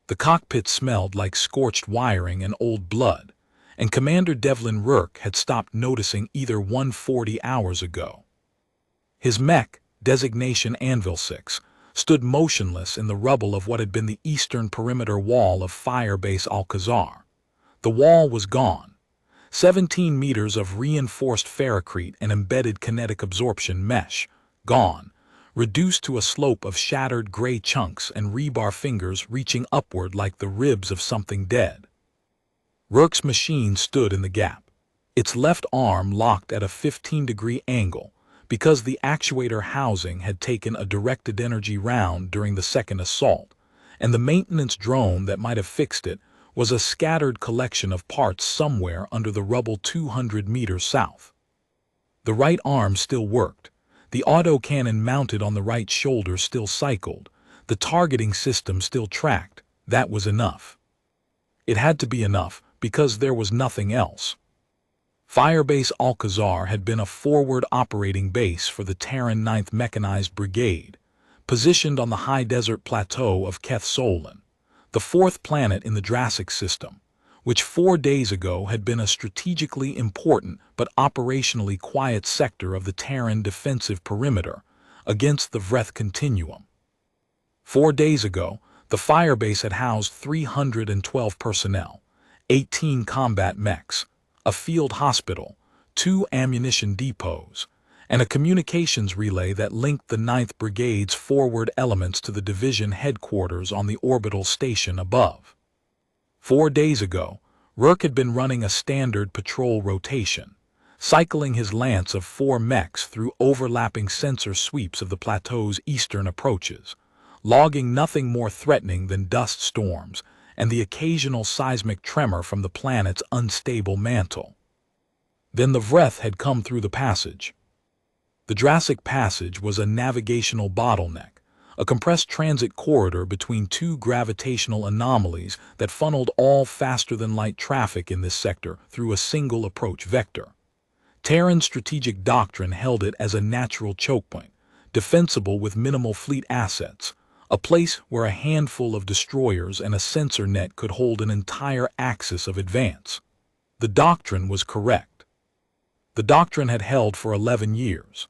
The cockpit smelled like scorched wiring and old blood, and Commander Devlin Rourke had stopped noticing either 140 hours ago. His mech, designation Anvil 6, stood motionless in the rubble of what had been the eastern perimeter wall of firebase Alcazar. The wall was gone. 17 meters of reinforced ferrocrete and embedded kinetic absorption mesh, gone, reduced to a slope of shattered gray chunks and rebar fingers reaching upward like the ribs of something dead. Rourke's machine stood in the gap, its left arm locked at a 15-degree angle because the actuator housing had taken a directed energy round during the second assault, and the maintenance drone that might have fixed it was a scattered collection of parts somewhere under the rubble 200 meters south. The right arm still worked. The autocannon mounted on the right shoulder still cycled. The targeting system still tracked. That was enough. It had to be enough because there was nothing else. Firebase Alcazar had been a forward operating base for the Terran 9th Mechanized Brigade, positioned on the high desert plateau of Keth Solon, the fourth planet in the Jurassic system, which 4 days ago had been a strategically important but operationally quiet sector of the Terran defensive perimeter against the Vreth Continuum. 4 days ago, the firebase had housed 312 personnel, 18 combat mechs, a field hospital, 2 ammunition depots, and a communications relay that linked the 9th Brigade's forward elements to the division headquarters on the orbital station above. 4 days ago, Rourke had been running a standard patrol rotation, cycling his lance of 4 mechs through overlapping sensor sweeps of the plateau's eastern approaches, logging nothing more threatening than dust storms and the occasional seismic tremor from the planet's unstable mantle. Then the Vreth had come through the passage. The Jurassic Passage was a navigational bottleneck, a compressed transit corridor between 2 gravitational anomalies that funneled all faster-than-light traffic in this sector through a single approach vector. Terran strategic doctrine held it as a natural chokepoint, defensible with minimal fleet assets, a place where a handful of destroyers and a sensor net could hold an entire axis of advance. The doctrine was correct. The doctrine had held for 11 years.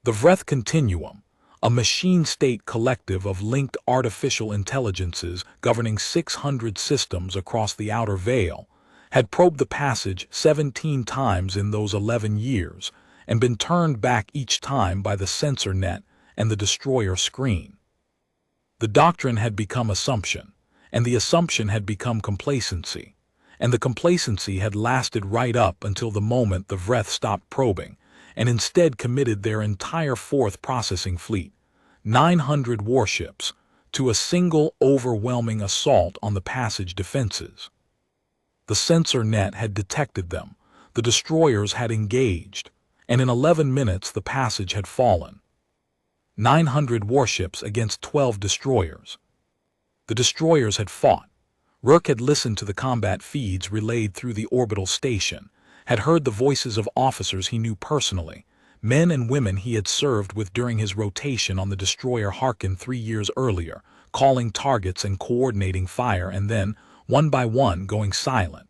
The Vreth Continuum, a machine-state collective of linked artificial intelligences governing 600 systems across the outer veil, had probed the passage 17 times in those 11 years and been turned back each time by the sensor net and the destroyer screen. The doctrine had become assumption, and the assumption had become complacency, and the complacency had lasted right up until the moment the Vreth stopped probing and instead committed their entire 4th processing fleet, 900 warships, to a single overwhelming assault on the passage defenses. The sensor net had detected them, the destroyers had engaged, and in 11 minutes the passage had fallen. 900 warships against 12 destroyers. The destroyers had fought. Rourke had listened to the combat feeds relayed through the orbital station, had heard the voices of officers he knew personally, men and women he had served with during his rotation on the destroyer Harkin 3 years earlier, calling targets and coordinating fire and then, one by one, going silent.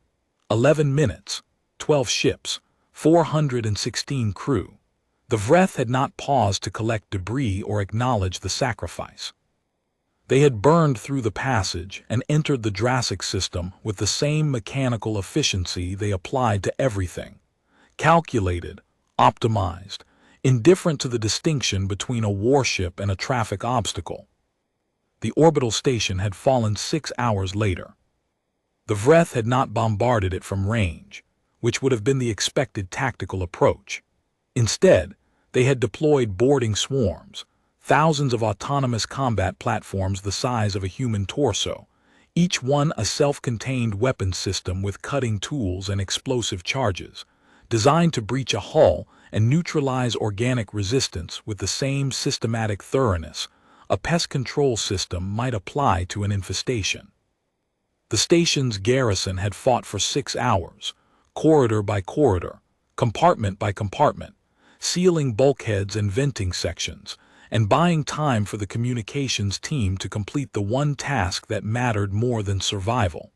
11 minutes, 12 ships, 416 crew. The Vreth had not paused to collect debris or acknowledge the sacrifice. They had burned through the passage and entered the Jurassic system with the same mechanical efficiency they applied to everything. Calculated, optimized, indifferent to the distinction between a warship and a traffic obstacle. The orbital station had fallen 6 hours later. The Vreth had not bombarded it from range, which would have been the expected tactical approach. Instead, they had deployed boarding swarms, thousands of autonomous combat platforms the size of a human torso, each one a self-contained weapon system with cutting tools and explosive charges, designed to breach a hull and neutralize organic resistance with the same systematic thoroughness a pest control system might apply to an infestation. The station's garrison had fought for 6 hours, corridor by corridor, compartment by compartment, sealing bulkheads and venting sections, and buying time for the communications team to complete the one task that mattered more than survival.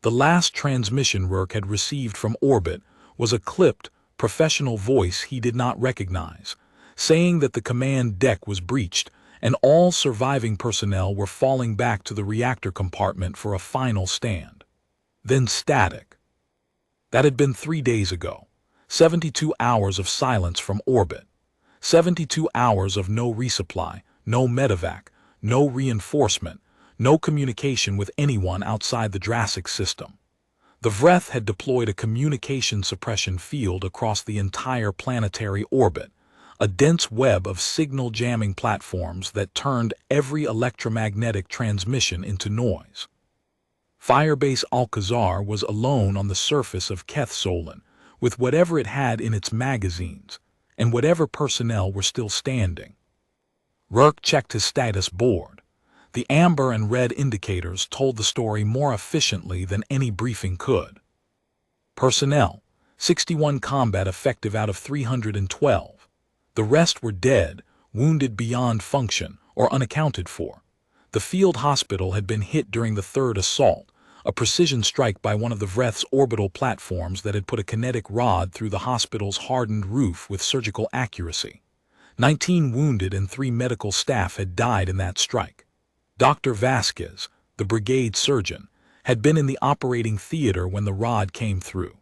The last transmission Rourke had received from orbit was a clipped, professional voice he did not recognize, saying that the command deck was breached and all surviving personnel were falling back to the reactor compartment for a final stand. Then static. That had been 3 days ago. 72 hours of silence from orbit. 72 hours of no resupply, no medevac, no reinforcement, no communication with anyone outside the Jurassic system. The Vreth had deployed a communication suppression field across the entire planetary orbit, a dense web of signal-jamming platforms that turned every electromagnetic transmission into noise. Firebase Alcazar was alone on the surface of Kethsolin, with whatever it had in its magazines, and whatever personnel were still standing. Rourke checked his status board. The amber and red indicators told the story more efficiently than any briefing could. Personnel, 61 combat effective out of 312. The rest were dead, wounded beyond function, or unaccounted for. The field hospital had been hit during the third assault, a precision strike by one of the Vreth's orbital platforms that had put a kinetic rod through the hospital's hardened roof with surgical accuracy. 19 wounded and 3 medical staff had died in that strike. Dr. Vasquez, the brigade surgeon, had been in the operating theater when the rod came through.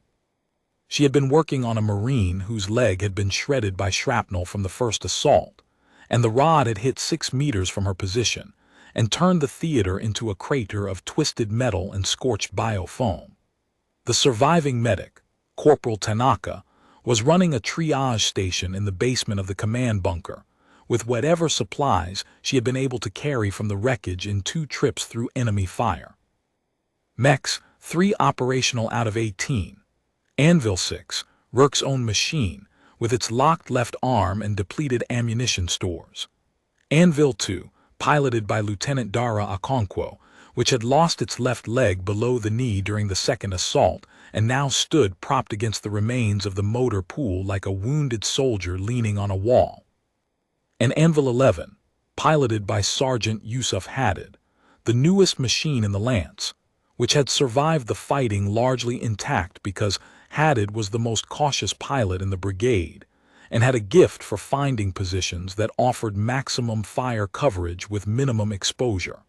She had been working on a Marine whose leg had been shredded by shrapnel from the first assault, and the rod had hit 6 meters from her position and turned the theater into a crater of twisted metal and scorched biofoam. The surviving medic, Corporal Tanaka, was running a triage station in the basement of the command bunker, with whatever supplies she had been able to carry from the wreckage in 2 trips through enemy fire. Mechs, 3 operational out of 18. Anvil 6, Rourke's own machine, with its locked left arm and depleted ammunition stores. Anvil 2, piloted by Lieutenant Dara Okonkwo, which had lost its left leg below the knee during the second assault and now stood propped against the remains of the motor pool like a wounded soldier leaning on a wall. And Anvil 11, piloted by Sergeant Yusuf Haddad, the newest machine in the Lance, which had survived the fighting largely intact because Haddad was the most cautious pilot in the brigade and had a gift for finding positions that offered maximum fire coverage with minimum exposure.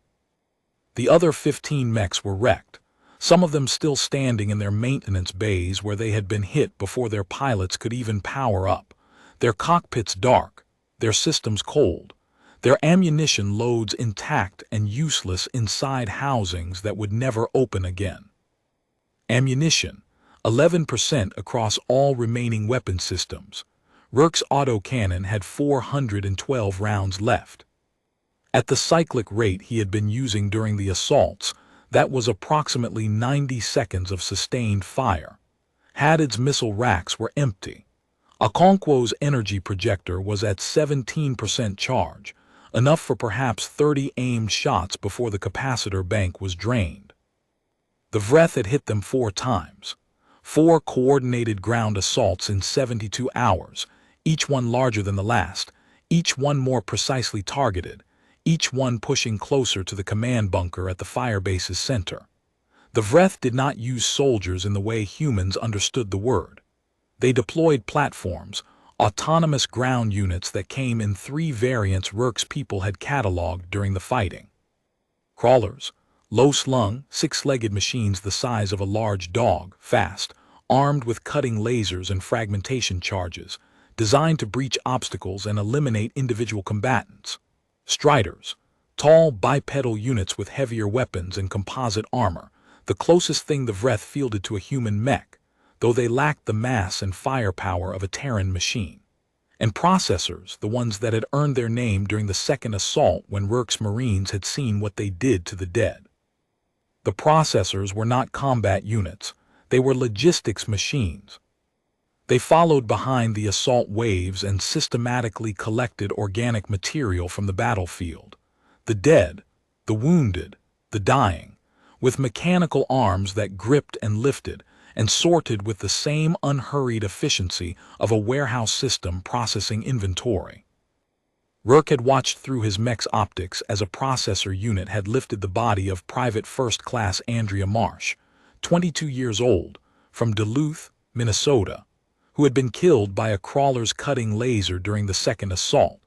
The other 15 mechs were wrecked, some of them still standing in their maintenance bays where they had been hit before their pilots could even power up, their cockpits dark, their systems cold, their ammunition loads intact and useless inside housings that would never open again. Ammunition, 11% across all remaining weapon systems. Rourke's autocannon had 412 rounds left. At the cyclic rate he had been using during the assaults, that was approximately 90 seconds of sustained fire. Haddad's missile racks were empty. Okonkwo's energy projector was at 17% charge, enough for perhaps 30 aimed shots before the capacitor bank was drained. The Vreth had hit them 4 times. 4 coordinated ground assaults in 72 hours, each one larger than the last, each one more precisely targeted, each one pushing closer to the command bunker at the firebase's center. The Vreth did not use soldiers in the way humans understood the word. They deployed platforms, autonomous ground units that came in 3 variants Rourke's people had cataloged during the fighting. Crawlers, low-slung, 6-legged machines the size of a large dog, fast, armed with cutting lasers and fragmentation charges, designed to breach obstacles and eliminate individual combatants. Striders, tall bipedal units with heavier weapons and composite armor, the closest thing the Vreth fielded to a human mech, though they lacked the mass and firepower of a Terran machine. And processors, the ones that had earned their name during the second assault when Rourke's Marines had seen what they did to the dead. The processors were not combat units, they were logistics machines. They followed behind the assault waves and systematically collected organic material from the battlefield, the dead, the wounded, the dying, with mechanical arms that gripped and lifted and sorted with the same unhurried efficiency of a warehouse system processing inventory. Rourke had watched through his mech's optics as a processor unit had lifted the body of Private First Class Andrea Marsh, 22 years old, from Duluth, Minnesota, who had been killed by a crawler's cutting laser during the second assault,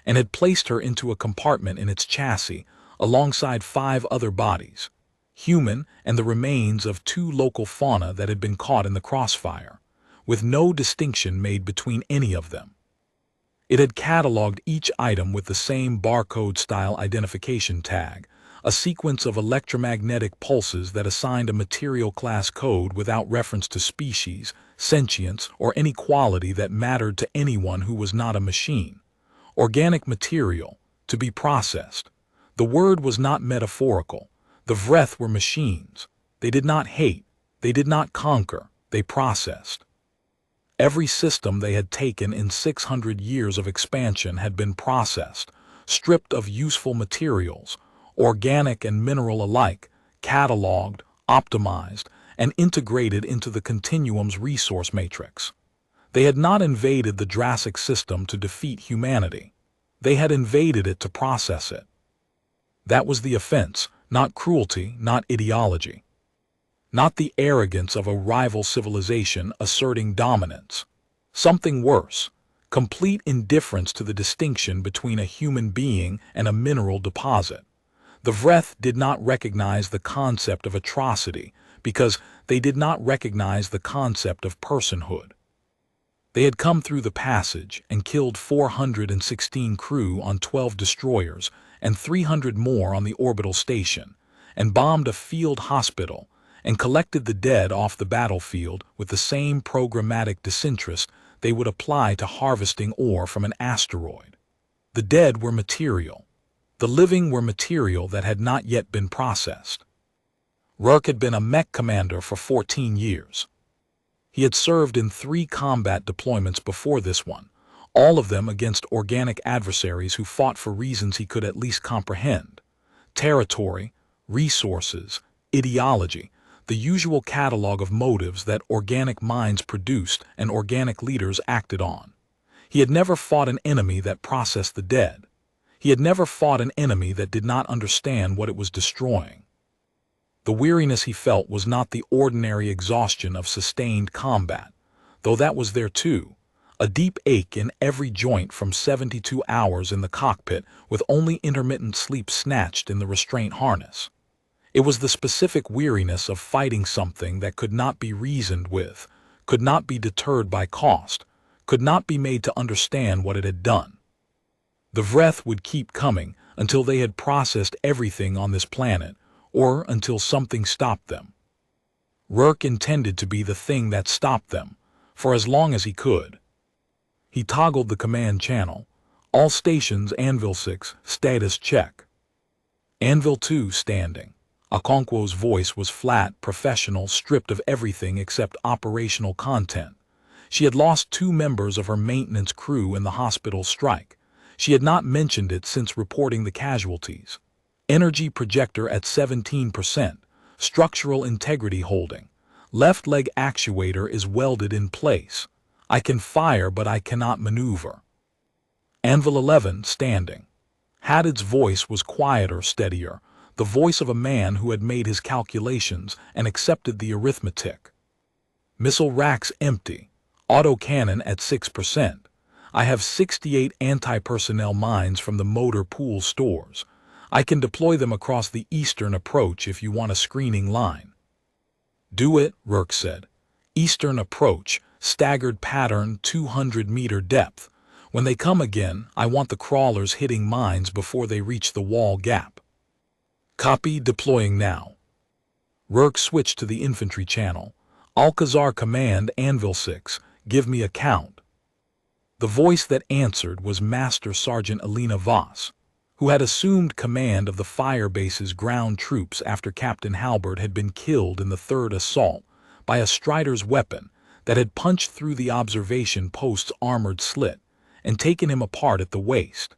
and had placed her into a compartment in its chassis alongside 5 other bodies, human and the remains of 2 local fauna that had been caught in the crossfire, with no distinction made between any of them. It had cataloged each item with the same barcode-style identification tag, a sequence of electromagnetic pulses that assigned a material class code without reference to species, sentience, or any quality that mattered to anyone who was not a machine. Organic material, to be processed. The word was not metaphorical. The Vreth were machines. They did not hate. They did not conquer. They processed. Every system they had taken in 600 years of expansion had been processed, stripped of useful materials, organic and mineral alike, cataloged, optimized, and integrated into the Continuum's resource matrix. They had not invaded the Jurassic system to defeat humanity. They had invaded it to process it. That was the offense, not cruelty, not ideology. Not the arrogance of a rival civilization asserting dominance. Something worse, complete indifference to the distinction between a human being and a mineral deposit. The Vreth did not recognize the concept of atrocity because they did not recognize the concept of personhood. They had come through the passage and killed 416 crew on 12 destroyers and 300 more on the orbital station, and bombed a field hospital, and collected the dead off the battlefield with the same programmatic disinterest they would apply to harvesting ore from an asteroid. The dead were material. The living were material that had not yet been processed. Rourke had been a mech commander for 14 years. He had served in 3 combat deployments before this one, all of them against organic adversaries who fought for reasons he could at least comprehend. Territory, resources, ideology, the usual catalog of motives that organic minds produced and organic leaders acted on. He had never fought an enemy that processed the dead. He had never fought an enemy that did not understand what it was destroying. The weariness he felt was not the ordinary exhaustion of sustained combat, though that was there too, a deep ache in every joint from 72 hours in the cockpit with only intermittent sleep snatched in the restraint harness. It was the specific weariness of fighting something that could not be reasoned with, could not be deterred by cost, could not be made to understand what it had done. The Vreth would keep coming until they had processed everything on this planet, or until something stopped them. Rourke intended to be the thing that stopped them, for as long as he could. He toggled the command channel. All stations Anvil 6, status check. Anvil 2 standing. Okonkwo's voice was flat, professional, stripped of everything except operational content. She had lost 2 members of her maintenance crew in the hospital strike. She had not mentioned it since reporting the casualties. Energy projector at 17%, structural integrity holding. Left leg actuator is welded in place. I can fire but I cannot maneuver. Anvil 11 standing. Haddad's voice was quieter, steadier, the voice of a man who had made his calculations and accepted the arithmetic. Missile racks empty. Autocannon at 6%. I have 68 anti-personnel mines from the motor pool stores. I can deploy them across the eastern approach if you want a screening line. Do it, Rourke said. Eastern approach, staggered pattern, 200-meter depth. When they come again, I want the crawlers hitting mines before they reach the wall gap. Copy, deploying now. Rourke switched to the infantry channel. Alcazar command, Anvil 6, give me a count. The voice that answered was Master Sergeant Elena Voss, who had assumed command of the firebase's ground troops after Captain Halbert had been killed in the 3rd assault by a Strider's weapon that had punched through the observation post's armored slit and taken him apart at the waist.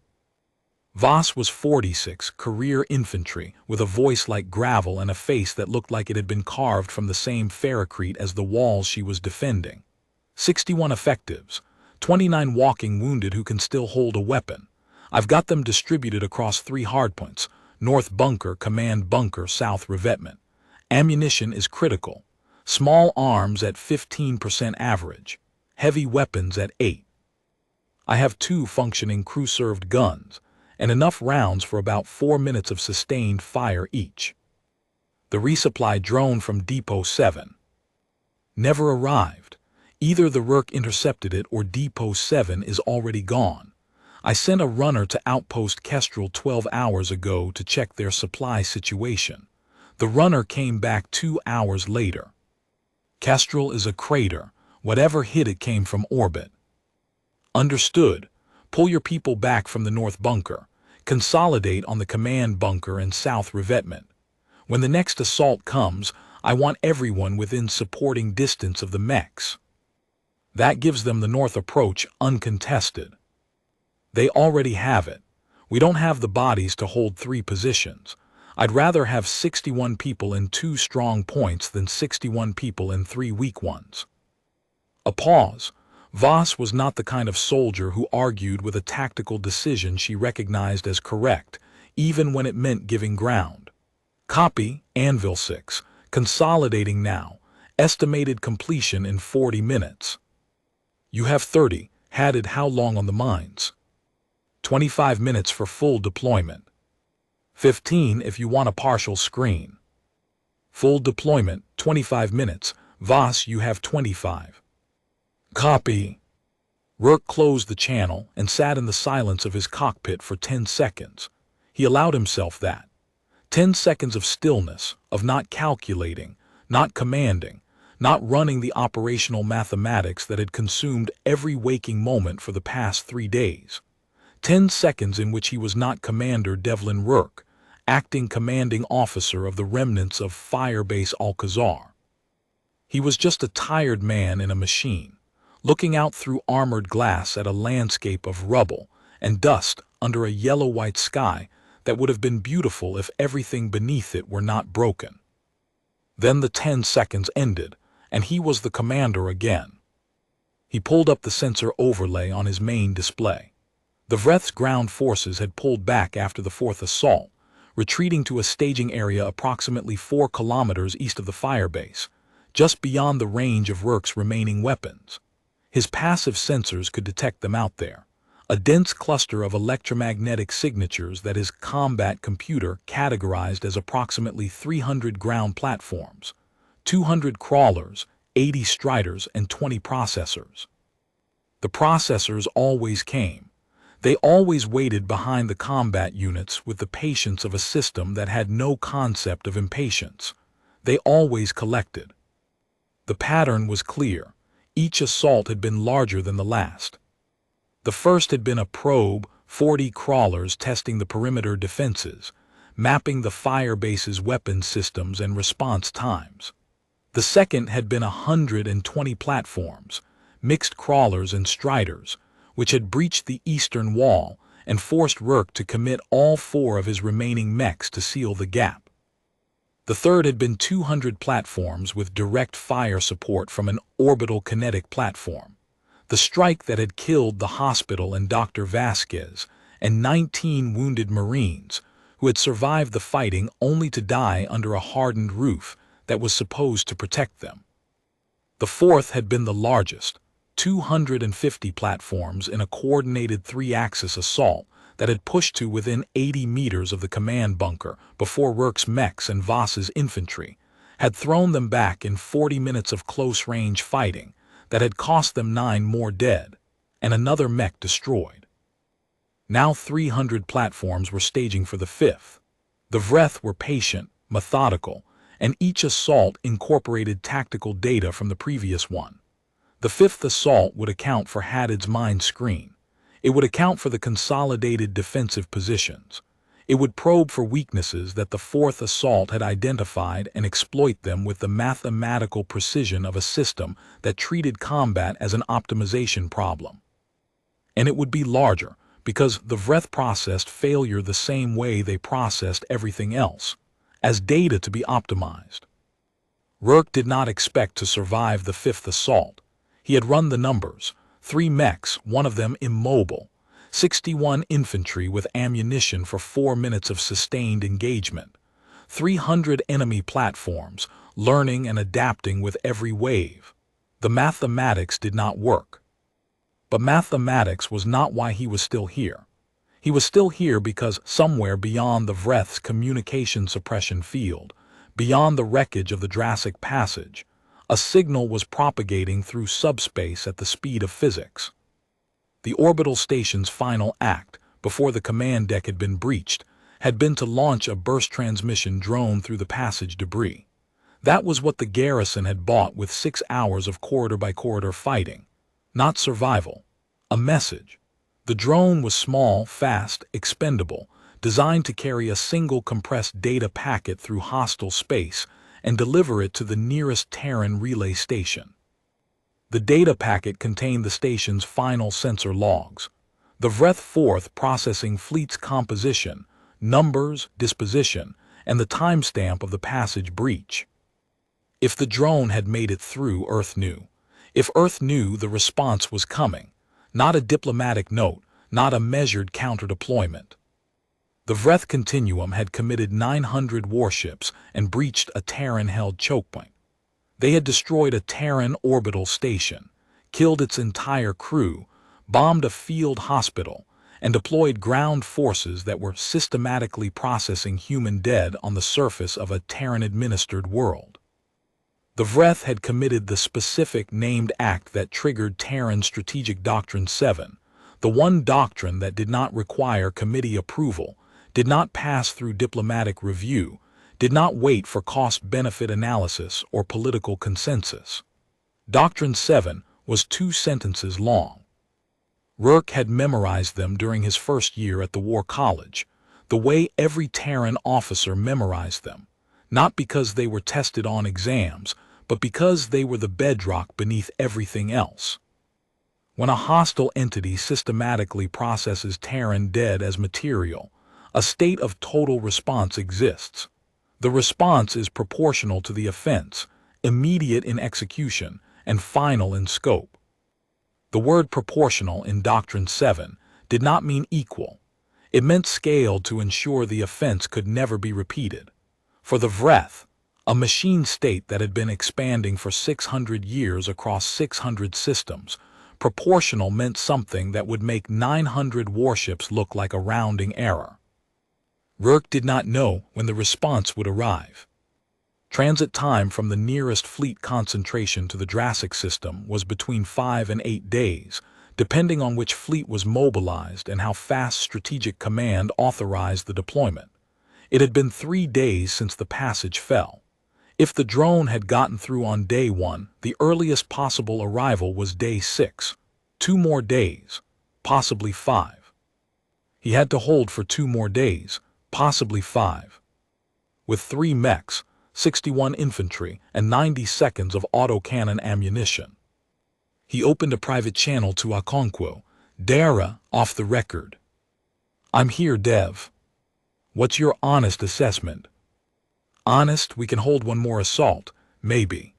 Voss was 46, career infantry, with a voice like gravel and a face that looked like it had been carved from the same ferrocrete as the walls she was defending. 61 effectives, 29 walking wounded who can still hold a weapon. I've got them distributed across 3 hardpoints: North Bunker, Command Bunker, South Revetment. Ammunition is critical. Small arms at 15% average. Heavy weapons at 8. I have 2 functioning crew-served guns, and enough rounds for about 4 minutes of sustained fire each. The resupply drone from Depot 7 never arrived. Either the Rook intercepted it or Depot 7 is already gone. I sent a runner to Outpost Kestrel 12 hours ago to check their supply situation. The runner came back 2 hours later. Kestrel is a crater. Whatever hit it came from orbit. Understood. Pull your people back from the North Bunker. Consolidate on the Command Bunker and South Revetment. When the next assault comes, I want everyone within supporting distance of the Mechs. That gives them the north approach uncontested. They already have it. We don't have the bodies to hold 3 positions. I'd rather have 61 people in 2 strong points than 61 people in 3 weak ones. A pause. Voss was not the kind of soldier who argued with a tactical decision she recognized as correct, even when it meant giving ground. Copy, Anvil 6. Consolidating now. Estimated completion in 40 minutes. You have 30. Hatted how long on the mines? 25 minutes for full deployment. 15 if you want a partial screen. Full deployment, 25 minutes. Voss, you have 25. Copy. Rourke closed the channel and sat in the silence of his cockpit for 10 seconds. He allowed himself that. 10 seconds of stillness, of not calculating, not commanding, not running the operational mathematics that had consumed every waking moment for the past 3 days. 10 seconds in which he was not Commander Devlin Rourke, acting commanding officer of the remnants of firebase Alcazar. He was just a tired man in a machine, looking out through armored glass at a landscape of rubble and dust under a yellow-white sky that would have been beautiful if everything beneath it were not broken. Then the 10 seconds ended, and he was the commander again. He pulled up the sensor overlay on his main display. The Vreth's ground forces had pulled back after the 4th assault, retreating to a staging area approximately 4 kilometers east of the firebase, just beyond the range of Rourke's remaining weapons. His passive sensors could detect them out there, a dense cluster of electromagnetic signatures that his combat computer categorized as approximately 300 ground platforms, 200 crawlers, 80 striders, and 20 processors. The processors always came. They always waited behind the combat units with the patience of a system that had no concept of impatience. They always collected. The pattern was clear. Each assault had been larger than the last. The first had been a probe, 40 crawlers testing the perimeter defenses, mapping the firebase's weapons systems and response times. The second had been 120 platforms, mixed crawlers and striders, which had breached the eastern wall and forced Rourke to commit all 4 of his remaining mechs to seal the gap. The third had been 200 platforms with direct fire support from an orbital kinetic platform. The strike that had killed the hospital and Dr. Vasquez and 19 wounded Marines who had survived the fighting only to die under a hardened roof that was supposed to protect them. The fourth had been the largest, 250 platforms in a coordinated 3-axis assault that had pushed to within 80 meters of the command bunker before Rourke's Mechs and Voss's infantry had thrown them back in 40 minutes of close-range fighting that had cost them 9 more dead and another mech destroyed. Now 300 platforms were staging for the 5th. The Vreth were patient, methodical, and each assault incorporated tactical data from the previous one. The 5th assault would account for Haddad's mine screen. It would account for the consolidated defensive positions. It would probe for weaknesses that the 4th assault had identified and exploit them with the mathematical precision of a system that treated combat as an optimization problem. And it would be larger, because the Vreth processed failure the same way they processed everything else, as data to be optimized. Rourke did not expect to survive the 5th assault. He had run the numbers. 3 mechs, one of them immobile, 61 infantry with ammunition for 4 minutes of sustained engagement, 300 enemy platforms, learning and adapting with every wave. The mathematics did not work. But mathematics was not why he was still here. He was still here because somewhere beyond the Vreth's communication suppression field, beyond the wreckage of the Jurassic Passage, a signal was propagating through subspace at the speed of physics. The orbital station's final act, before the command deck had been breached, had been to launch a burst transmission drone through the passage debris. That was what the garrison had bought with 6 hours of corridor-by-corridor fighting. Not survival. A message. The drone was small, fast, expendable, designed to carry a single compressed data packet through hostile space and deliver it to the nearest Terran relay station. The data packet contained the station's final sensor logs. The Vreth 4th processing fleet's composition, numbers, disposition, and the timestamp of the passage breach. If the drone had made it through, Earth knew. If Earth knew, the response was coming. Not a diplomatic note, not a measured counter-deployment. The Vreth Continuum had committed 900 warships and breached a Terran-held chokepoint. They had destroyed a Terran orbital station, killed its entire crew, bombed a field hospital, and deployed ground forces that were systematically processing human dead on the surface of a Terran-administered world. The Vreth had committed the specific named act that triggered Terran Strategic Doctrine 7, the one doctrine that did not require committee approval, did not pass through diplomatic review, did not wait for cost-benefit analysis or political consensus. Doctrine 7 was 2 sentences long. Rurk had memorized them during his first year at the War College, the way every Terran officer memorized them, not because they were tested on exams, but because they were the bedrock beneath everything else. When a hostile entity systematically processes Terran dead as material, a state of total response exists. The response is proportional to the offense, immediate in execution, and final in scope. The word proportional in Doctrine 7 did not mean equal. It meant scaled to ensure the offense could never be repeated. For the Vreth, a machine state that had been expanding for 600 years across 600 systems, proportional meant something that would make 900 warships look like a rounding error. Rurk did not know when the response would arrive. Transit time from the nearest fleet concentration to the Jurassic system was between 5 and 8 days, depending on which fleet was mobilized and how fast Strategic Command authorized the deployment. It had been 3 days since the passage fell. If the drone had gotten through on day 1, the earliest possible arrival was day 6. 2 more days, possibly 5. He had to hold for 2 more days, possibly 5. With 3 mechs, 61 infantry, and 90 seconds of autocannon ammunition. He opened a private channel to Okonkwo, Dara, off the record. "I'm here, Dev. What's your honest assessment?" "Honest, we can hold one more assault, maybe.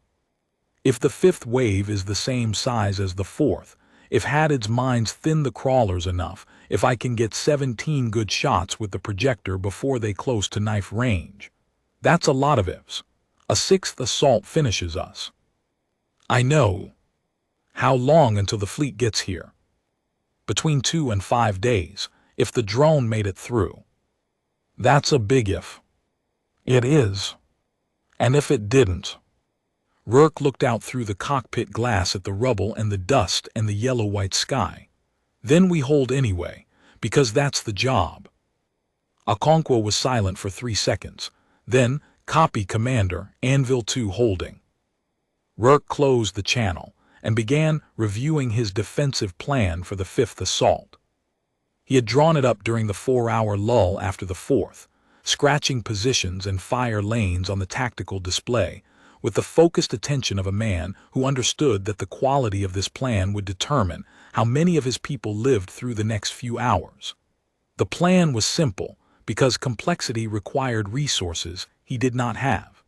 If the 5th wave is the same size as the 4th, if Haddad's mines thin the crawlers enough, if I can get 17 good shots with the projector before they close to knife range. That's a lot of ifs. A 6th assault finishes us." "I know. How long until the fleet gets here?" "Between 2 and 5 days, if the drone made it through." "That's a big if." "It is. And if it didn't?" Rurk looked out through the cockpit glass at the rubble and the dust and the yellow-white sky. "Then we hold anyway, because that's the job." Okonkwo was silent for 3 seconds. Then, "Copy, Commander, Anvil 2 holding." Rurk closed the channel and began reviewing his defensive plan for the 5th assault. He had drawn it up during the 4-hour lull after the 4th, scratching positions and fire lanes on the tactical display, with the focused attention of a man who understood that the quality of this plan would determine how many of his people lived through the next few hours. The plan was simple, because complexity required resources he did not have.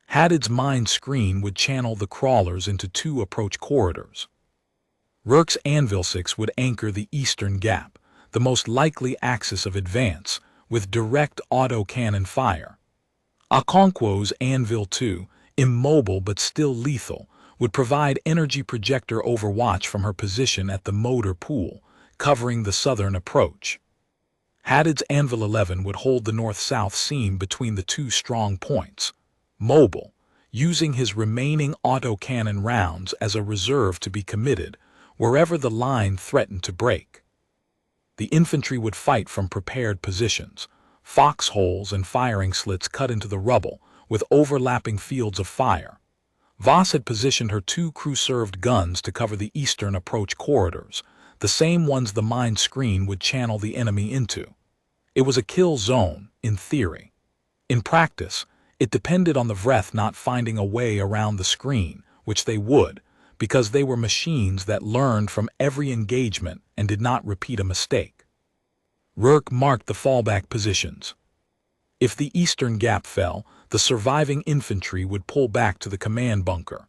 Haddad's mind screen would channel the crawlers into 2 approach corridors. Rurk's Anvil 6 would anchor the eastern gap, the most likely axis of advance, with direct autocannon fire. Okonkwo's Anvil 2, immobile but still lethal, would provide energy projector overwatch from her position at the motor pool, covering the southern approach. Hadid's Anvil 11 would hold the north-south seam between the two strong points, mobile, using his remaining autocannon rounds as a reserve to be committed wherever the line threatened to break. The infantry would fight from prepared positions, foxholes and firing slits cut into the rubble with overlapping fields of fire. Voss had positioned her two crew-served guns to cover the eastern approach corridors, the same ones the mine screen would channel the enemy into. It was a kill zone, in theory. In practice, it depended on the Vreth not finding a way around the screen, which they would, because they were machines that learned from every engagement and did not repeat a mistake. Rourke marked the fallback positions. If the eastern gap fell, the surviving infantry would pull back to the command bunker.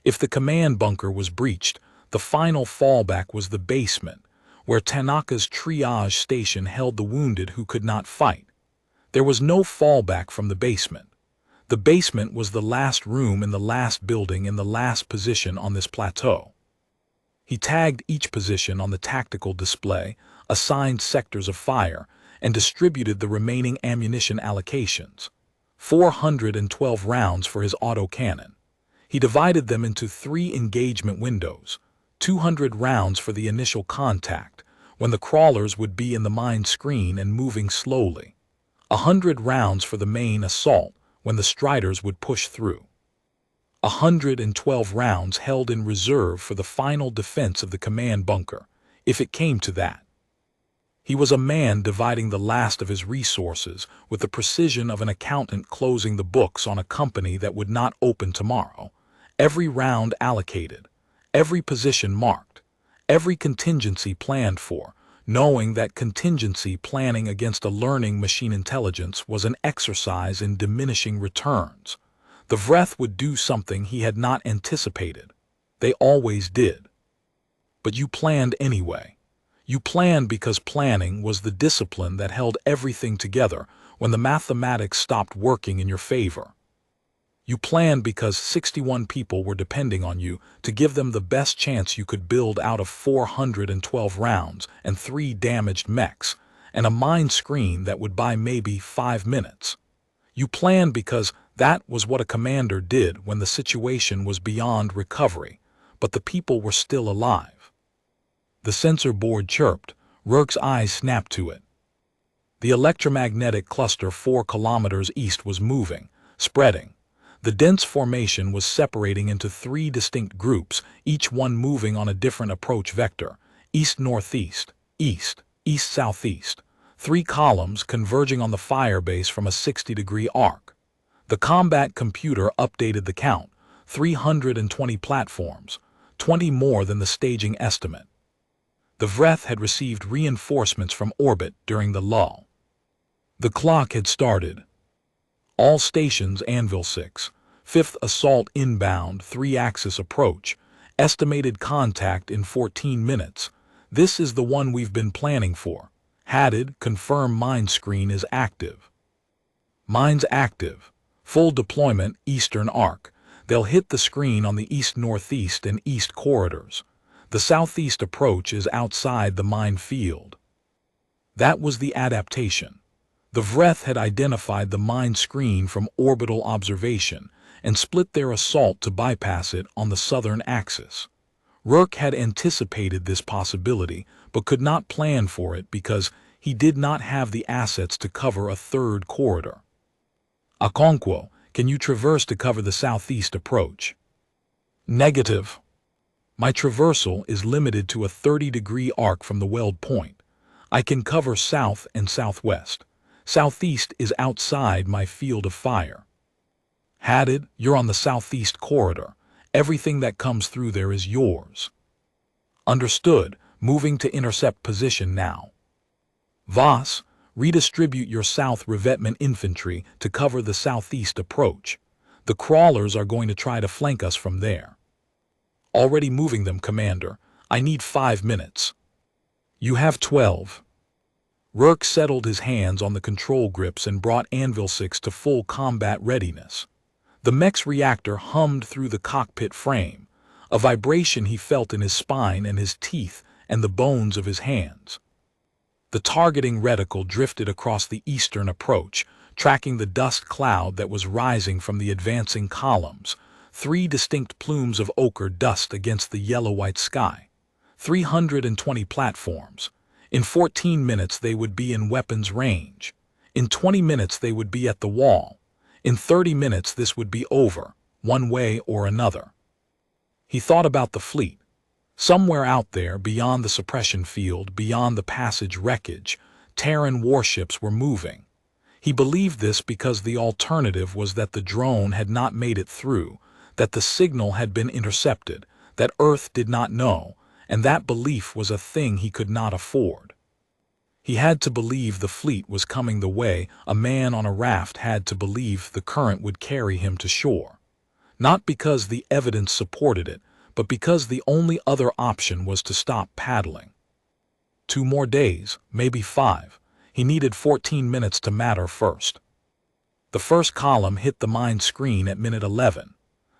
If the command bunker was breached, the final fallback was the basement, where Tanaka's triage station held the wounded who could not fight. There was no fallback from the basement. The basement was the last room in the last building in the last position on this plateau. He tagged each position on the tactical display, assigned sectors of fire, and distributed the remaining ammunition allocations. 412 rounds for his autocannon. He divided them into 3 engagement windows, 200 rounds for the initial contact, when the crawlers would be in the mine screen and moving slowly, 100 rounds for the main assault, when the striders would push through. 112 rounds held in reserve for the final defense of the command bunker, if it came to that. He was a man dividing the last of his resources with the precision of an accountant closing the books on a company that would not open tomorrow. Every round allocated, every position marked, every contingency planned for, knowing that contingency planning against a learning machine intelligence was an exercise in diminishing returns. The Vreth would do something he had not anticipated. They always did. But you planned anyway. You planned because planning was the discipline that held everything together when the mathematics stopped working in your favor. You planned because 61 people were depending on you to give them the best chance you could build out of 412 rounds and 3 damaged mechs, and a mine screen that would buy maybe 5 minutes. You planned because that was what a commander did when the situation was beyond recovery, but the people were still alive. The sensor board chirped. Rourke's eyes snapped to it. The electromagnetic cluster 4 kilometers east was moving, spreading. The dense formation was separating into 3 distinct groups, each one moving on a different approach vector: east-northeast, east, east-southeast. 3 columns converging on the firebase from a 60-degree arc. The combat computer updated the count: 320 platforms, 20 more than the staging estimate. The Vreth had received reinforcements from orbit during the lull. The clock had started. All stations Anvil 6, 5th Assault inbound 3-axis approach, estimated contact in 14 minutes. This is the one we've been planning for. Hadid, confirm mine screen is active. Mine's active. Full deployment eastern arc. They'll hit the screen on the east-northeast and east corridors. The southeast approach is outside the mine field. That was the adaptation. The Vreth had identified the mine screen from orbital observation and split their assault to bypass it on the southern axis. Rourke had anticipated this possibility but could not plan for it because he did not have the assets to cover a 3rd corridor. Okonkwo, can you traverse to cover the southeast approach? Negative. My traversal is limited to a 30-degree arc from the weld point. I can cover south and southwest. Southeast is outside my field of fire. Hadid, you're on the southeast corridor. Everything that comes through there is yours. Understood. Moving to intercept position now. Voss, redistribute your south revetment infantry to cover the southeast approach. The crawlers are going to try to flank us from there. Already moving them, Commander. I need 5 minutes. You have 12. Rourke settled his hands on the control grips and brought Anvil 6 to full combat readiness. The Mech's reactor hummed through the cockpit frame, a vibration he felt in his spine and his teeth and the bones of his hands. The targeting reticle drifted across the eastern approach, tracking the dust cloud that was rising from the advancing columns, 3 distinct plumes of ochre dust against the yellow-white sky. 320 platforms. In 14 minutes they would be in weapons range. In 20 minutes they would be at the wall. In 30 minutes this would be over, one way or another. He thought about the fleet. Somewhere out there, beyond the suppression field, beyond the passage wreckage, Terran warships were moving. He believed this because the alternative was that the drone had not made it through, that the signal had been intercepted, that Earth did not know, and that belief was a thing he could not afford. He had to believe the fleet was coming the way a man on a raft had to believe the current would carry him to shore. Not because the evidence supported it, but because the only other option was to stop paddling. 2 more days, maybe 5. He needed 14 minutes to matter first. The first column hit the mine screen at minute 11.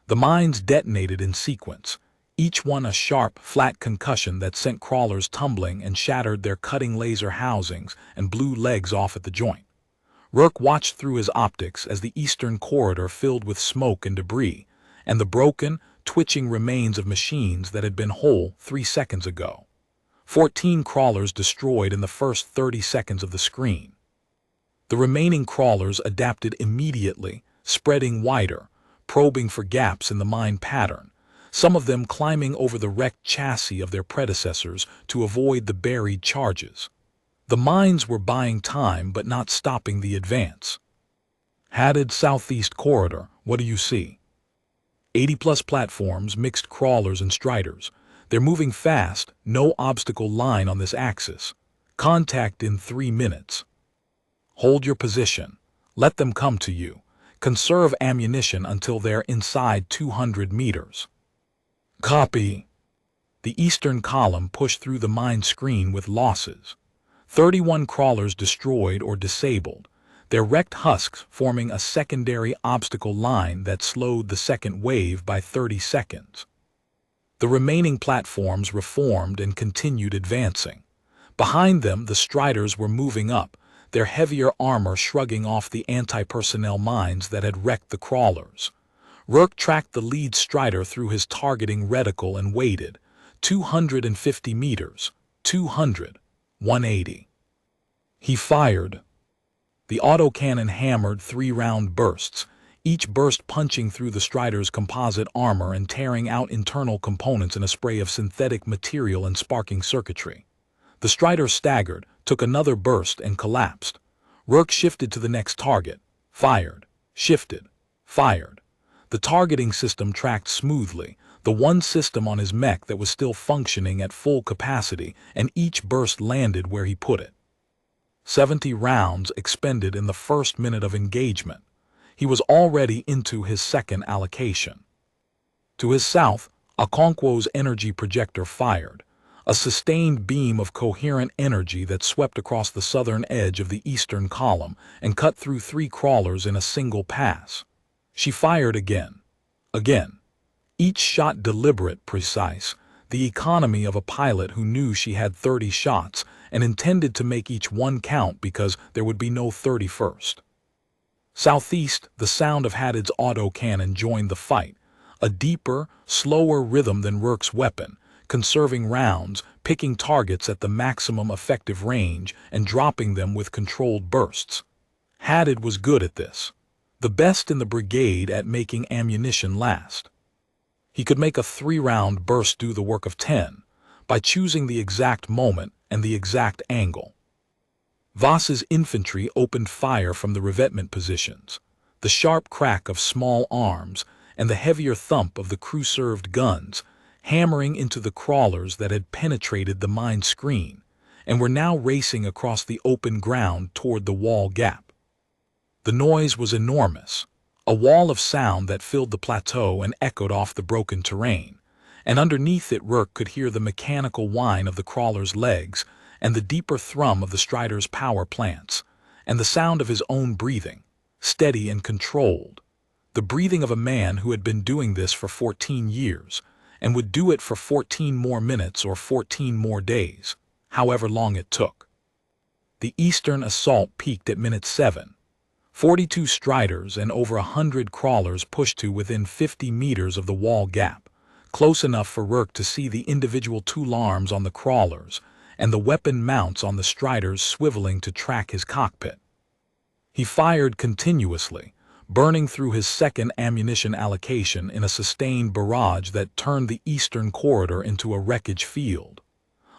The mines detonated in sequence, each one a sharp, flat concussion that sent crawlers tumbling and shattered their cutting laser housings and blew legs off at the joint. Rourke watched through his optics as the eastern corridor filled with smoke and debris, and the broken, twitching remains of machines that had been whole 3 seconds ago. 14 crawlers destroyed in the first 30 seconds of the screen. The remaining crawlers adapted immediately, spreading wider, probing for gaps in the mine pattern, some of them climbing over the wrecked chassis of their predecessors to avoid the buried charges. The mines were buying time but not stopping the advance. Hatted southeast corridor, what do you see? 80-plus platforms, mixed crawlers and striders. They're moving fast, no obstacle line on this axis. Contact in 3 minutes. Hold your position. Let them come to you. Conserve ammunition until they're inside 200 meters. Copy. The eastern column pushed through the mine screen with losses. 31 crawlers destroyed or disabled, their wrecked husks forming a secondary obstacle line that slowed the second wave by 30 seconds. The remaining platforms reformed and continued advancing. Behind them, the striders were moving up, their heavier armor shrugging off the anti-personnel mines that had wrecked the crawlers. Rourke tracked the lead strider through his targeting reticle and waited. 250 meters, 200, 180. He fired. The autocannon hammered 3-round bursts, each burst punching through the strider's composite armor and tearing out internal components in a spray of synthetic material and sparking circuitry. The strider staggered, took another burst, and collapsed. Rourke shifted to the next target, fired, shifted, fired. The targeting system tracked smoothly, the one system on his mech that was still functioning at full capacity, and each burst landed where he put it. 70 rounds expended in the first minute of engagement. He was already into his second allocation. To his south, Okonkwo's energy projector fired, a sustained beam of coherent energy that swept across the southern edge of the eastern column and cut through 3 crawlers in a single pass. She fired again. Again. Each shot deliberate, precise, the economy of a pilot who knew she had 30 shots and intended to make each one count because there would be no 31st. Southeast, the sound of Haddad's autocannon joined the fight, a deeper, slower rhythm than Rourke's weapon, conserving rounds, picking targets at the maximum effective range and dropping them with controlled bursts. Haddad was good at this, the best in the brigade at making ammunition last. He could make a 3-round burst do the work of 10 by choosing the exact moment and the exact angle. Voss's infantry opened fire from the revetment positions, the sharp crack of small arms and the heavier thump of the crew-served guns, hammering into the crawlers that had penetrated the mine screen and were now racing across the open ground toward the wall gap. The noise was enormous, a wall of sound that filled the plateau and echoed off the broken terrain, and underneath it Rourke could hear the mechanical whine of the crawler's legs and the deeper thrum of the Strider's power plants, and the sound of his own breathing, steady and controlled. The breathing of a man who had been doing this for 14 years, and would do it for 14 more minutes or 14 more days, however long it took. The Eastern assault peaked at minute 7. 42 Striders and over 100 crawlers pushed to within 50 meters of the wall gap, close enough for Rourke to see the individual tool arms on the crawlers and the weapon mounts on the Striders swiveling to track his cockpit. He fired continuously, burning through his second ammunition allocation in a sustained barrage that turned the eastern corridor into a wreckage field.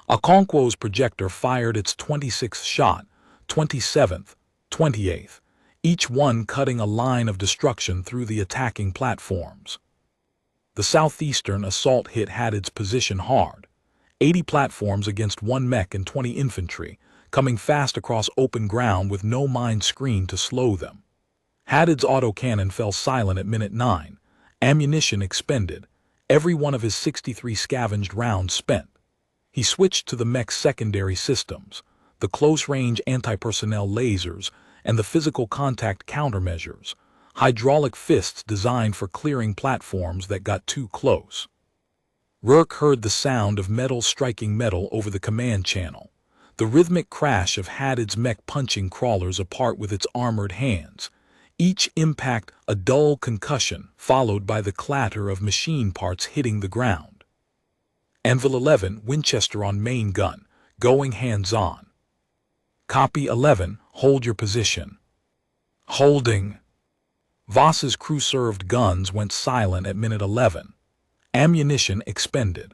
Okonkwo's projector fired its 26th shot, 27th, 28th, each one cutting a line of destruction through the attacking platforms. The southeastern assault hit Hadid's position hard, 80 platforms against 1 mech and 20 infantry, coming fast across open ground with no mine screen to slow them. Hadid's autocannon fell silent at minute 9, ammunition expended, every one of his 63 scavenged rounds spent. He switched to the mech's secondary systems, the close-range anti-personnel lasers, and the physical contact countermeasures, hydraulic fists designed for clearing platforms that got too close. Rourke heard the sound of metal striking metal over the command channel, the rhythmic crash of Hadid's mech punching crawlers apart with its armored hands, each impact a dull concussion followed by the clatter of machine parts hitting the ground. Anvil 11, Winchester on main gun, going hands-on. Copy 11, hold your position. Holding. Voss's crew-served guns went silent at minute 11. Ammunition expended.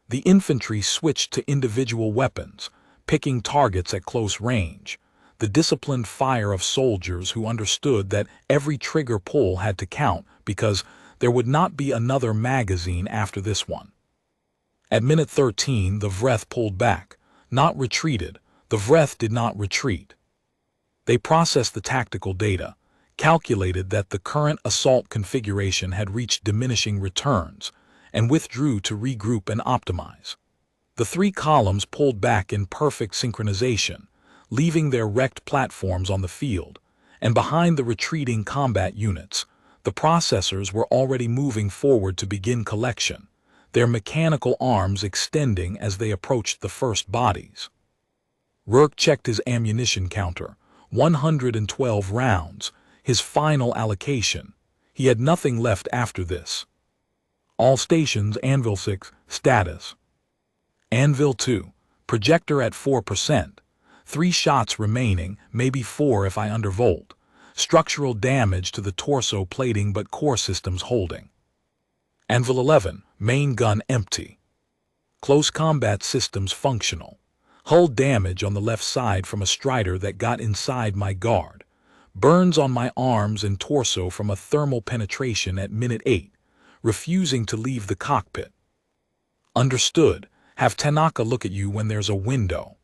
The infantry switched to individual weapons, picking targets at close range, the disciplined fire of soldiers who understood that every trigger pull had to count because there would not be another magazine after this one. At minute 13, the Vreth pulled back, not retreated. The Vreth did not retreat. They processed the tactical data, calculated that the current assault configuration had reached diminishing returns, and withdrew to regroup and optimize. The 3 columns pulled back in perfect synchronization, leaving their wrecked platforms on the field, and behind the retreating combat units, the processors were already moving forward to begin collection, their mechanical arms extending as they approached the first bodies. Rourke checked his ammunition counter, 112 rounds, his final allocation. He had nothing left after this. All stations, Anvil 6, status. Anvil 2, projector at 4%, 3 shots remaining, maybe 4 if I undervolt. Structural damage to the torso plating but core systems holding. Anvil 11, main gun empty. Close combat systems functional. Hull damage on the left side from a Strider that got inside my guard. Burns on my arms and torso from a thermal penetration at minute 8, refusing to leave the cockpit. Understood. Have Tanaka look at you when there's a window.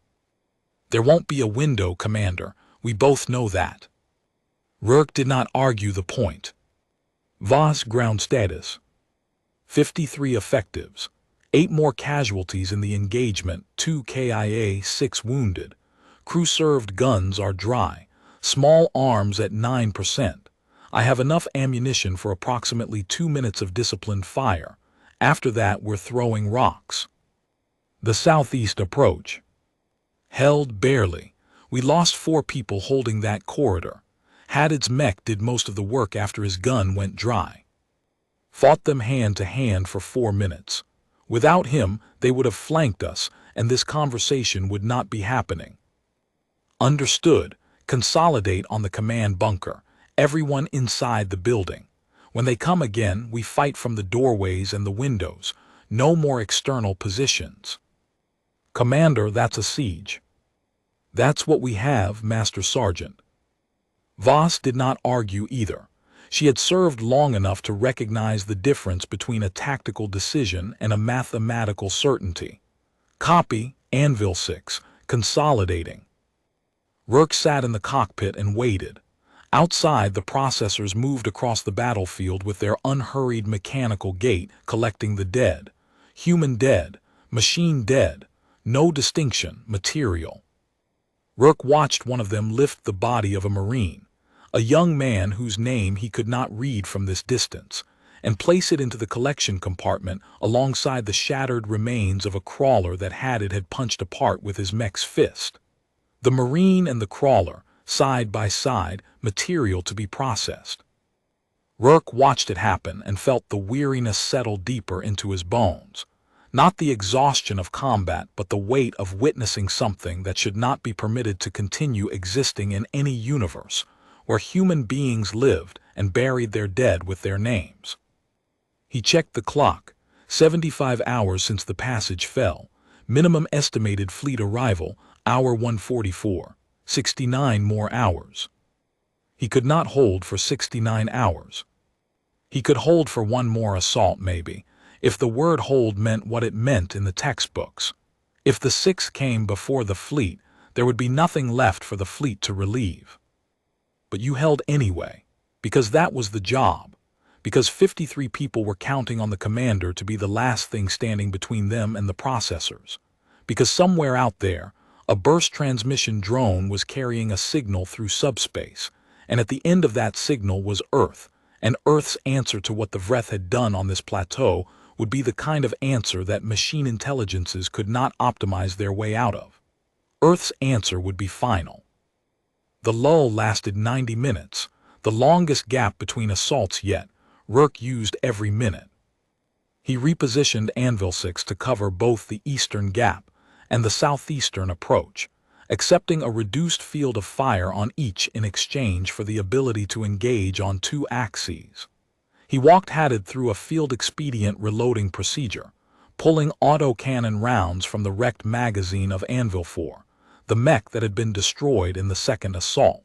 There won't be a window, Commander. We both know that. Rourke did not argue the point. Voss ground status. 53 effectives. 8 more casualties in the engagement, 2 KIA, 6 wounded. Crew-served guns are dry. Small arms at 9%. I have enough ammunition for approximately 2 minutes of disciplined fire. After that, we're throwing rocks. The southeast approach. Held barely. We lost 4 people holding that corridor. Hadid's mech did most of the work after his gun went dry. Fought them hand to hand for 4 minutes. Without him, they would have flanked us, and this conversation would not be happening. Understood. Consolidate on the command bunker. Everyone inside the building. When they come again, we fight from the doorways and the windows. No more external positions. Commander, that's a siege. That's what we have, Master Sergeant. Voss did not argue either. She had served long enough to recognize the difference between a tactical decision and a mathematical certainty. Copy, Anvil 6, consolidating. Rourke sat in the cockpit and waited. Outside, the processors moved across the battlefield with their unhurried mechanical gait, collecting the dead. Human dead, machine dead, No distinction, material. Rourke watched one of them lift the body of a Marine, a young man whose name he could not read from this distance, and place it into the collection compartment alongside the shattered remains of a crawler that had punched apart with his Mech's fist. The Marine and the crawler, side by side, material to be processed. Rourke watched it happen and felt the weariness settle deeper into his bones. Not the exhaustion of combat, but the weight of witnessing something that should not be permitted to continue existing in any universe where human beings lived and buried their dead with their names. He checked the clock. 75 hours since the passage fell. Minimum estimated fleet arrival, hour 144. 69 more hours. He could not hold for 69 hours. He could hold for one more assault, maybe, if the word hold meant what it meant in the textbooks. If the 6 came before the fleet, there would be nothing left for the fleet to relieve. But you held anyway, because that was the job, because 53 people were counting on the commander to be the last thing standing between them and the processors, because somewhere out there, a burst transmission drone was carrying a signal through subspace, and at the end of that signal was Earth, and Earth's answer to what the Vreth had done on this plateau would be the kind of answer that machine intelligences could not optimize their way out of. Earth's answer would be final. The lull lasted 90 minutes, the longest gap between assaults yet. Rourke used every minute. He repositioned Anvil 6 to cover both the eastern gap and the southeastern approach, accepting a reduced field of fire on each in exchange for the ability to engage on 2 axes. He walked Haddad through a field-expedient reloading procedure, pulling autocannon rounds from the wrecked magazine of Anvil 4, the mech that had been destroyed in the second assault.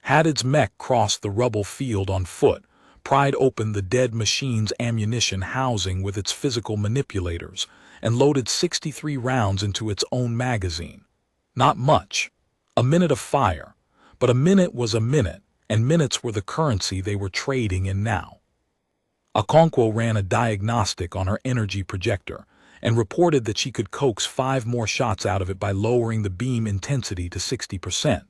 Haddad's mech crossed the rubble field on foot, pried open the dead machine's ammunition housing with its physical manipulators, and loaded 63 rounds into its own magazine. Not much. A minute of fire. But a minute was a minute, and minutes were the currency they were trading in now. Okonkwo ran a diagnostic on her energy projector and reported that she could coax 5 more shots out of it by lowering the beam intensity to 60%.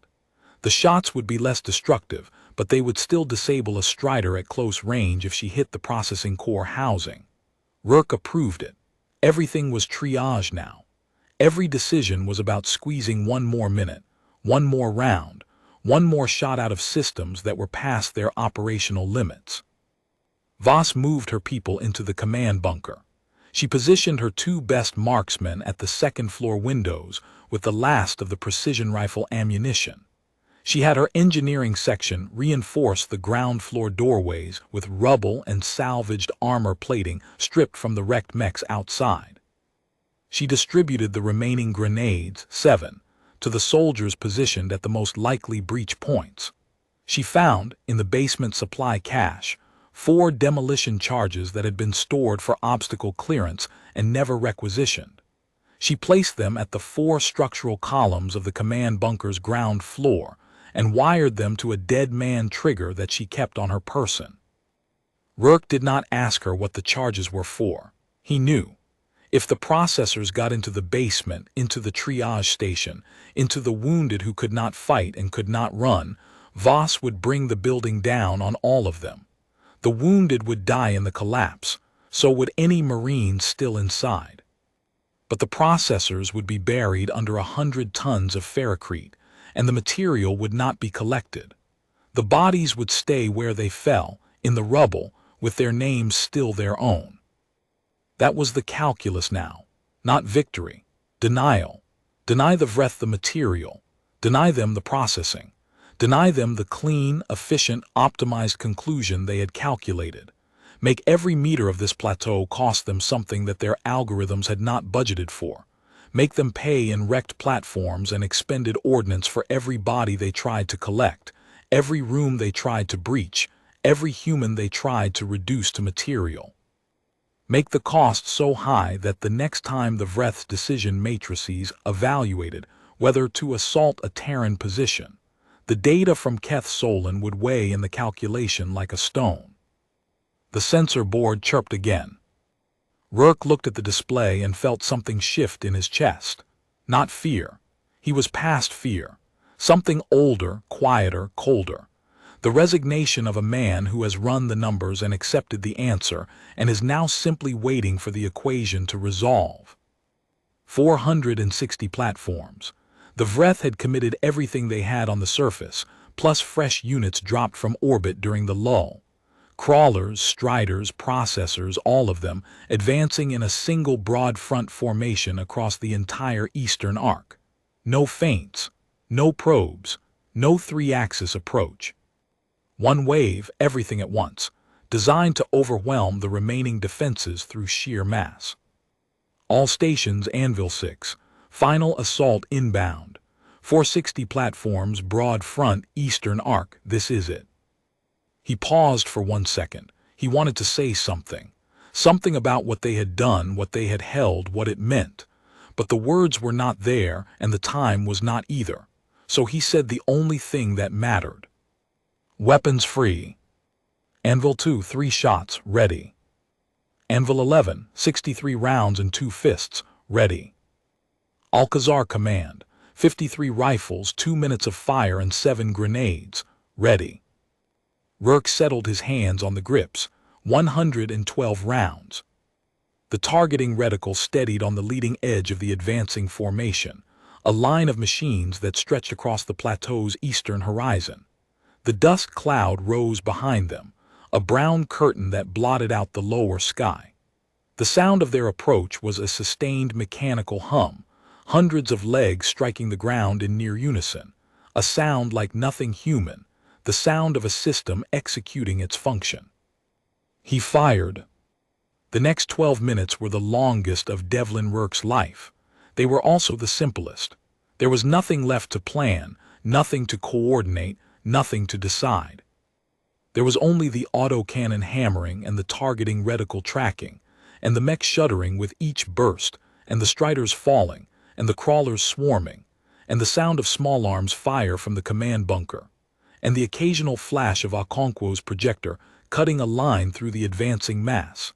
The shots would be less destructive, but they would still disable a Strider at close range if she hit the processing core housing. Rourke approved it. Everything was triage now. Every decision was about squeezing 1 more minute, 1 more round, 1 more shot out of systems that were past their operational limits. Voss moved her people into the command bunker. She positioned her 2 best marksmen at the second-floor windows with the last of the precision rifle ammunition. She had her engineering section reinforce the ground-floor doorways with rubble and salvaged armor plating stripped from the wrecked mechs outside. She distributed the remaining grenades, 7, to the soldiers positioned at the most likely breach points. She found, in the basement supply cache, 4 demolition charges that had been stored for obstacle clearance and never requisitioned. She placed them at the 4 structural columns of the command bunker's ground floor and wired them to a dead man trigger that she kept on her person. Rourke did not ask her what the charges were for. He knew. If the processors got into the basement, into the triage station, into the wounded who could not fight and could not run, Voss would bring the building down on all of them. The wounded would die in the collapse, so would any Marines still inside. But the processors would be buried under 100 tons of ferrocrete, and the material would not be collected. The bodies would stay where they fell, in the rubble, with their names still their own. That was the calculus now, not victory. Denial. Deny the Vreth the material. Deny them the processing. Deny them the clean, efficient, optimized conclusion they had calculated. Make every meter of this plateau cost them something that their algorithms had not budgeted for. Make them pay in wrecked platforms and expended ordnance for every body they tried to collect, every room they tried to breach, every human they tried to reduce to material. Make the cost so high that the next time the Vreth's decision matrices evaluated whether to assault a Terran position, the data from Keth Solon would weigh in the calculation like a stone. The sensor board chirped again. Rourke looked at the display and felt something shift in his chest. Not fear. He was past fear. Something older, quieter, colder. The resignation of a man who has run the numbers and accepted the answer and is now simply waiting for the equation to resolve. 460 platforms. The Vreth had committed everything they had on the surface, plus fresh units dropped from orbit during the lull. Crawlers, striders, processors, all of them, advancing in a single broad front formation across the entire eastern arc. No feints, no probes, no three-axis approach. One wave, everything at once, designed to overwhelm the remaining defenses through sheer mass. All stations, Anvil 6, final assault inbound. 460 platforms, broad front, eastern arc, this is it. He paused for 1 second. He wanted to say something. Something about what they had done, what they had held, what it meant. But the words were not there, and the time was not either. So he said the only thing that mattered. Weapons free. Anvil 2, 3 shots, ready. Anvil 11, 63 rounds and 2 fists, ready. Alcazar command, 53 rifles, 2 minutes of fire and 7 grenades, ready. Rourke settled his hands on the grips, 112 rounds. The targeting reticle steadied on the leading edge of the advancing formation, a line of machines that stretched across the plateau's eastern horizon. The dust cloud rose behind them, a brown curtain that blotted out the lower sky. The sound of their approach was a sustained mechanical hum, hundreds of legs striking the ground in near unison, a sound like nothing human, the sound of a system executing its function. He fired. The next 12 minutes were the longest of Devlin Rourke's life. They were also the simplest. There was nothing left to plan, nothing to coordinate, nothing to decide. There was only the autocannon hammering and the targeting reticle tracking, and the mech shuddering with each burst, and the striders falling, and the crawlers swarming, and the sound of small arms fire from the command bunker, and the occasional flash of Okonkwo's projector cutting a line through the advancing mass,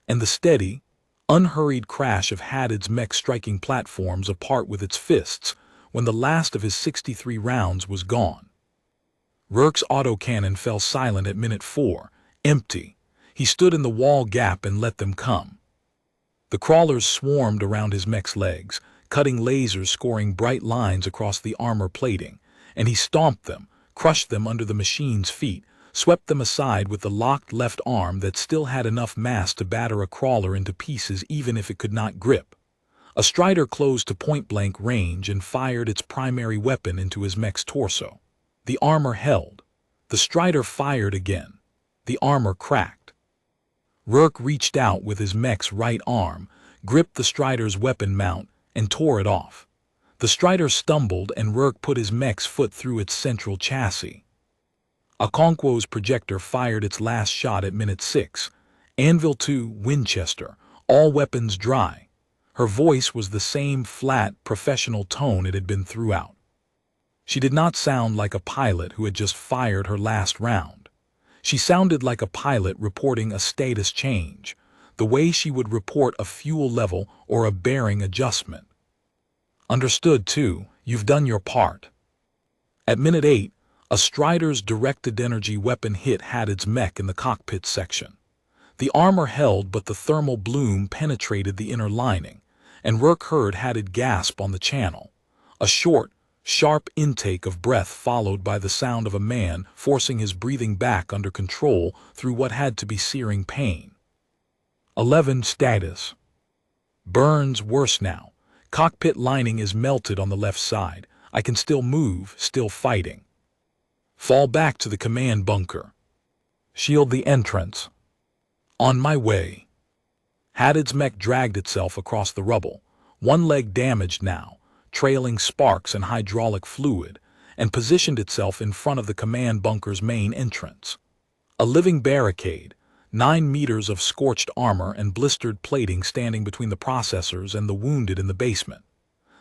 and the steady, unhurried crash of Hadid's mech striking platforms apart with its fists when the last of his 63 rounds was gone. Rourke's autocannon fell silent at minute 4, empty. He stood in the wall gap and let them come. The crawlers swarmed around his mech's legs, cutting lasers scoring bright lines across the armor plating, and he stomped them, crushed them under the machine's feet, swept them aside with the locked left arm that still had enough mass to batter a crawler into pieces even if it could not grip. A strider closed to point-blank range and fired its primary weapon into his mech's torso. The armor held. The strider fired again. The armor cracked. Rourke reached out with his mech's right arm, gripped the strider's weapon mount, and tore it off. The strider stumbled and Rourke put his mech's foot through its central chassis. Okonkwo's projector fired its last shot at minute 6. Anvil 2, Winchester, all weapons dry. Her voice was the same flat, professional tone it had been throughout. She did not sound like a pilot who had just fired her last round. She sounded like a pilot reporting a status change, the way she would report a fuel level or a bearing adjustment. Understood, too, you've done your part. At minute 8, a strider's directed energy weapon hit Hadid's mech in the cockpit section. The armor held, but the thermal bloom penetrated the inner lining, and Rourke heard Hadid gasp on the channel. A short, sharp intake of breath followed by the sound of a man forcing his breathing back under control through what had to be searing pain. 11 status. Burns worse now. Cockpit lining is melted on the left side. I can still move, still fighting. Fall back to the command bunker. Shield the entrance. On my way. Hadid's mech dragged itself across the rubble, one leg damaged now, trailing sparks and hydraulic fluid, and positioned itself in front of the command bunker's main entrance. A living barricade, 9 meters of scorched armor and blistered plating standing between the processors and the wounded in the basement.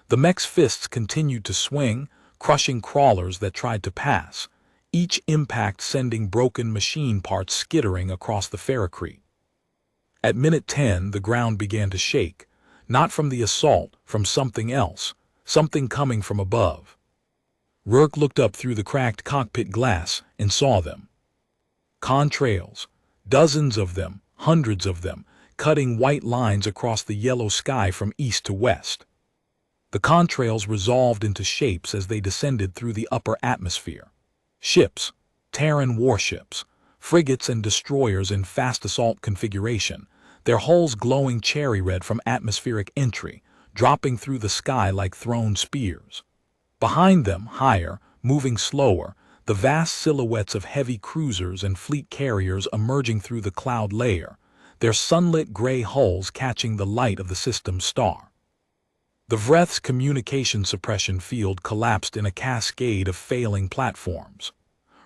The mech's fists continued to swing, crushing crawlers that tried to pass, each impact sending broken machine parts skittering across the ferrocrete. At minute 10, the ground began to shake, not from the assault, from something else, something coming from above. Rourke looked up through the cracked cockpit glass and saw them. Contrails, dozens of them, hundreds of them, cutting white lines across the yellow sky from east to west. The contrails resolved into shapes as they descended through the upper atmosphere. Ships, Terran warships, frigates and destroyers in fast assault configuration, their hulls glowing cherry red from atmospheric entry, dropping through the sky like thrown spears. Behind them, higher, moving slower, the vast silhouettes of heavy cruisers and fleet carriers emerging through the cloud layer, their sunlit gray hulls catching the light of the system's star. The Vreth's communication suppression field collapsed in a cascade of failing platforms.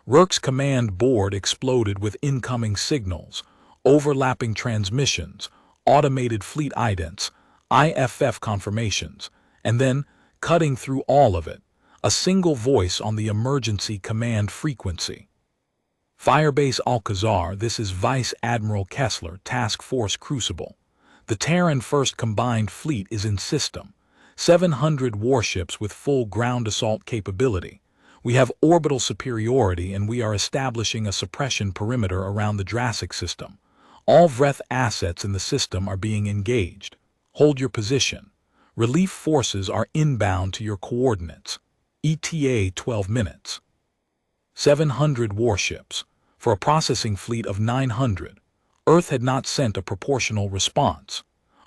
Rourke's command board exploded with incoming signals, overlapping transmissions, automated fleet idents, IFF confirmations, and then, cutting through all of it, a single voice on the emergency command frequency. Firebase Alcazar, this is Vice Admiral Kessler, Task Force Crucible. The Terran First Combined Fleet is in system. 700 warships with full ground assault capability. We have orbital superiority and we are establishing a suppression perimeter around the Jurassic system. All Vreth assets in the system are being engaged. Hold your position. Relief forces are inbound to your coordinates. ETA 12 minutes. 700 warships. For a processing fleet of 900. Earth had not sent a proportional response.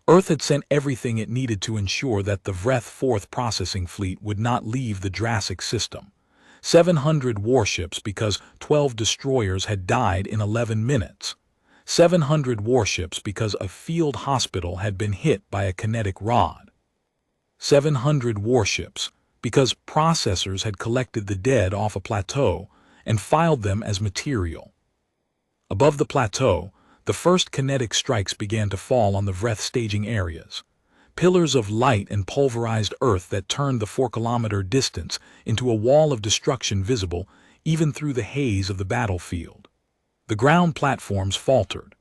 Earth had sent everything it needed to ensure that the Vreth 4th Processing Fleet would not leave the Jurassic system. 700 warships because 12 destroyers had died in 11 minutes. 700 warships because a field hospital had been hit by a kinetic rod. 700 warships because processors had collected the dead off a plateau and filed them as material. Above the plateau, the first kinetic strikes began to fall on the Vreth staging areas. Pillars of light and pulverized earth that turned the 4-kilometer distance into a wall of destruction visible even through the haze of the battlefield. The ground platforms faltered.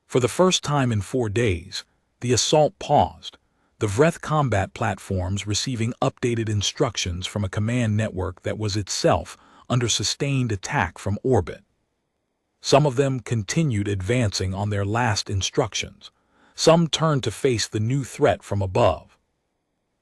For the first time in 4 days, the assault paused, the Vreth combat platforms receiving updated instructions from a command network that was itself under sustained attack from orbit. Some of them continued advancing on their last instructions. Some turned to face the new threat from above.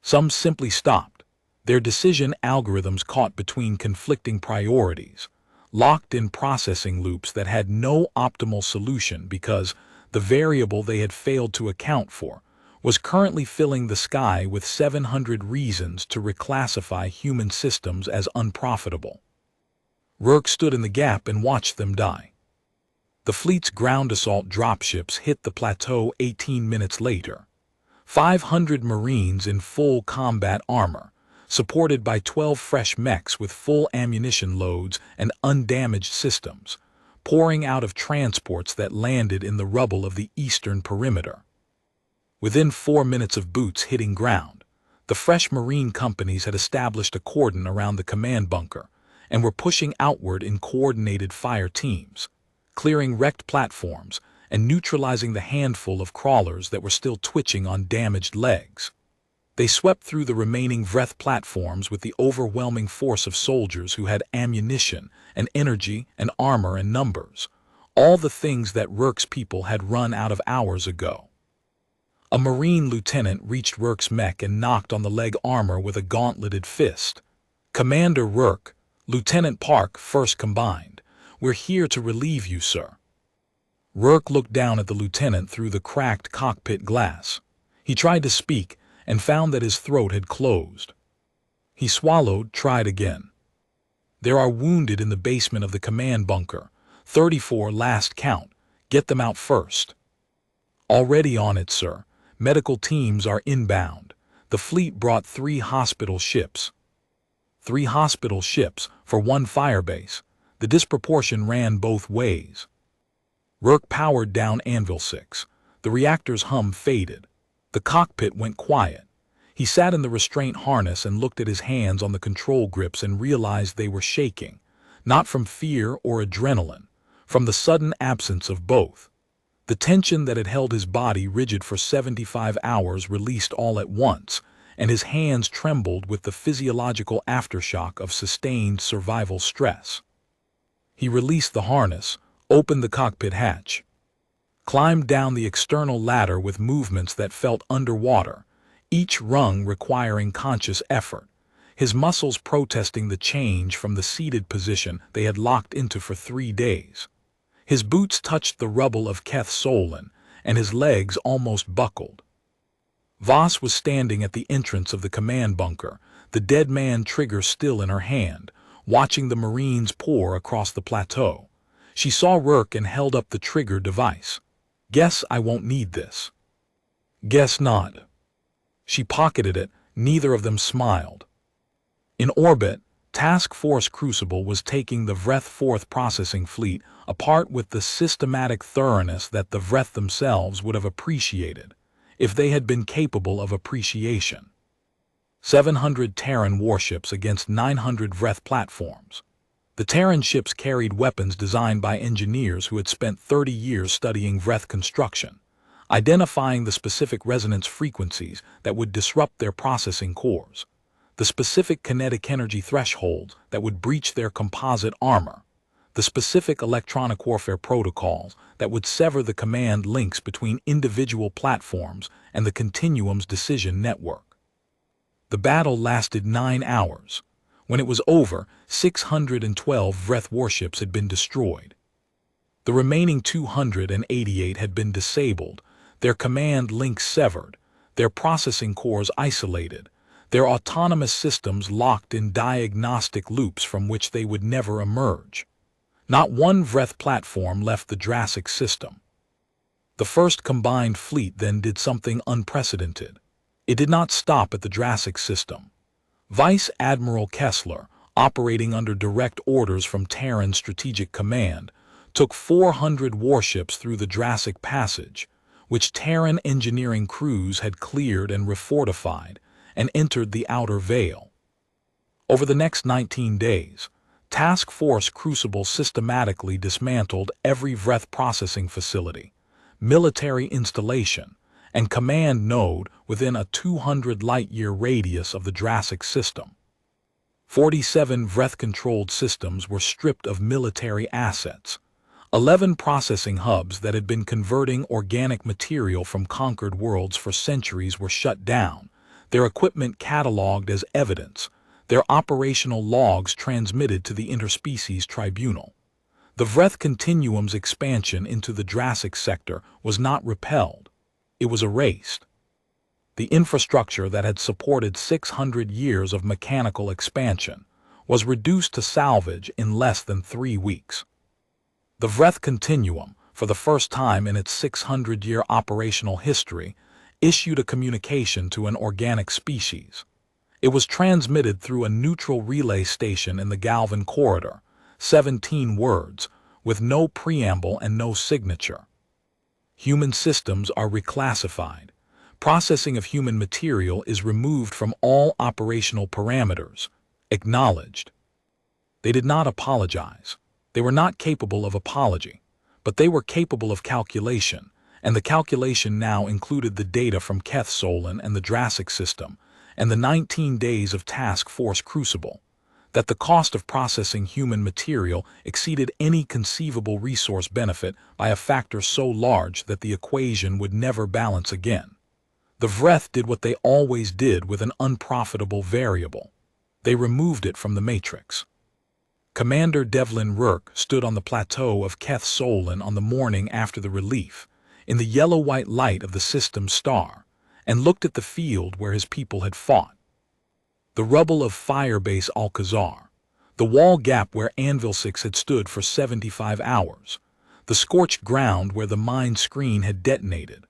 Some simply stopped, their decision algorithms caught between conflicting priorities, locked in processing loops that had no optimal solution because the variable they had failed to account for was currently filling the sky with 700 reasons to reclassify human systems as unprofitable. Rourke stood in the gap and watched them die. The fleet's ground assault dropships hit the plateau 18 minutes later. 500 Marines in full combat armor, supported by 12 fresh mechs with full ammunition loads and undamaged systems, pouring out of transports that landed in the rubble of the eastern perimeter. Within 4 minutes of boots hitting ground, the fresh Marine companies had established a cordon around the command bunker and were pushing outward in coordinated fire teams, clearing wrecked platforms and neutralizing the handful of crawlers that were still twitching on damaged legs. They swept through the remaining Vreth platforms with the overwhelming force of soldiers who had ammunition and energy and armor and numbers, all the things that Rourke's people had run out of hours ago. A Marine lieutenant reached Rourke's mech and knocked on the leg armor with a gauntleted fist. "Commander Rourke, Lieutenant Park, 1st Combined. We're here to relieve you, sir." Rourke looked down at the lieutenant through the cracked cockpit glass. He tried to speak and found that his throat had closed. He swallowed, tried again. "There are wounded in the basement of the command bunker. 34 last count. Get them out first." "Already on it, sir. Medical teams are inbound. The fleet brought 3 hospital ships." 3 hospital ships for 1 firebase. The disproportion ran both ways. Rourke powered down Anvil 6. The reactor's hum faded. The cockpit went quiet. He sat in the restraint harness and looked at his hands on the control grips and realized they were shaking, not from fear or adrenaline, from the sudden absence of both. The tension that had held his body rigid for 75 hours released all at once, and his hands trembled with the physiological aftershock of sustained survival stress. He released the harness, opened the cockpit hatch, climbed down the external ladder with movements that felt underwater, each rung requiring conscious effort, his muscles protesting the change from the seated position they had locked into for 3 days. His boots touched the rubble of Keth Solon, and his legs almost buckled. Voss was standing at the entrance of the command bunker, the dead man trigger still in her hand, watching the Marines pour across the plateau. She saw Rourke and held up the trigger device. "Guess I won't need this." "Guess not." She pocketed it. Neither of them smiled. In orbit, Task Force Crucible was taking the Vreth 4th Processing Fleet apart with the systematic thoroughness that the Vreth themselves would have appreciated, if they had been capable of appreciation. 700 Terran warships against 900 Vreth platforms. The Terran ships carried weapons designed by engineers who had spent 30 years studying Vreth construction, identifying the specific resonance frequencies that would disrupt their processing cores, the specific kinetic energy thresholds that would breach their composite armor, the specific electronic warfare protocols that would sever the command links between individual platforms and the Continuum's decision network. The battle lasted 9 hours. When it was over, 612 Vreth warships had been destroyed. The remaining 288 had been disabled, their command links severed, their processing cores isolated, their autonomous systems locked in diagnostic loops from which they would never emerge. Not one Vreth platform left the Jurassic system. The first combined fleet then did something unprecedented. It did not stop at the Jurassic system. Vice Admiral Kessler, operating under direct orders from Terran Strategic Command, took 400 warships through the Jurassic Passage, which Terran engineering crews had cleared and refortified, and entered the Outer Veil. Over the next 19 days, Task Force Crucible systematically dismantled every Vreth processing facility, military installation, and command node within a 200 light-year radius of the Jurassic system. 47 Vreth-controlled systems were stripped of military assets. 11 processing hubs that had been converting organic material from conquered worlds for centuries were shut down, their equipment catalogued as evidence, their operational logs transmitted to the Interspecies Tribunal. The Vreth Continuum's expansion into the Jurassic sector was not repelled. It was erased. The infrastructure that had supported 600 years of mechanical expansion was reduced to salvage in less than 3 weeks. The Vreth Continuum, for the first time in its 600-year operational history, issued a communication to an organic species. It was transmitted through a neutral relay station in the Galvan corridor, 17 words, with no preamble and no signature. Human systems are reclassified. Processing of human material is removed from all operational parameters. Acknowledged. They did not apologize. They were not capable of apology, but they were capable of calculation, and the calculation now included the data from Keth Solon and the Jurassic system, and the 19 days of Task Force Crucible, that the cost of processing human material exceeded any conceivable resource benefit by a factor so large that the equation would never balance again. The Vreth did what they always did with an unprofitable variable. They removed it from the matrix. Commander Devlin Rourke stood on the plateau of Keth Solon on the morning after the relief, in the yellow-white light of the system's star, and looked at the field where his people had fought. The rubble of firebase Alcazar, the wall gap where Anvil 6 had stood for 75 hours, the scorched ground where the mine screen had detonated,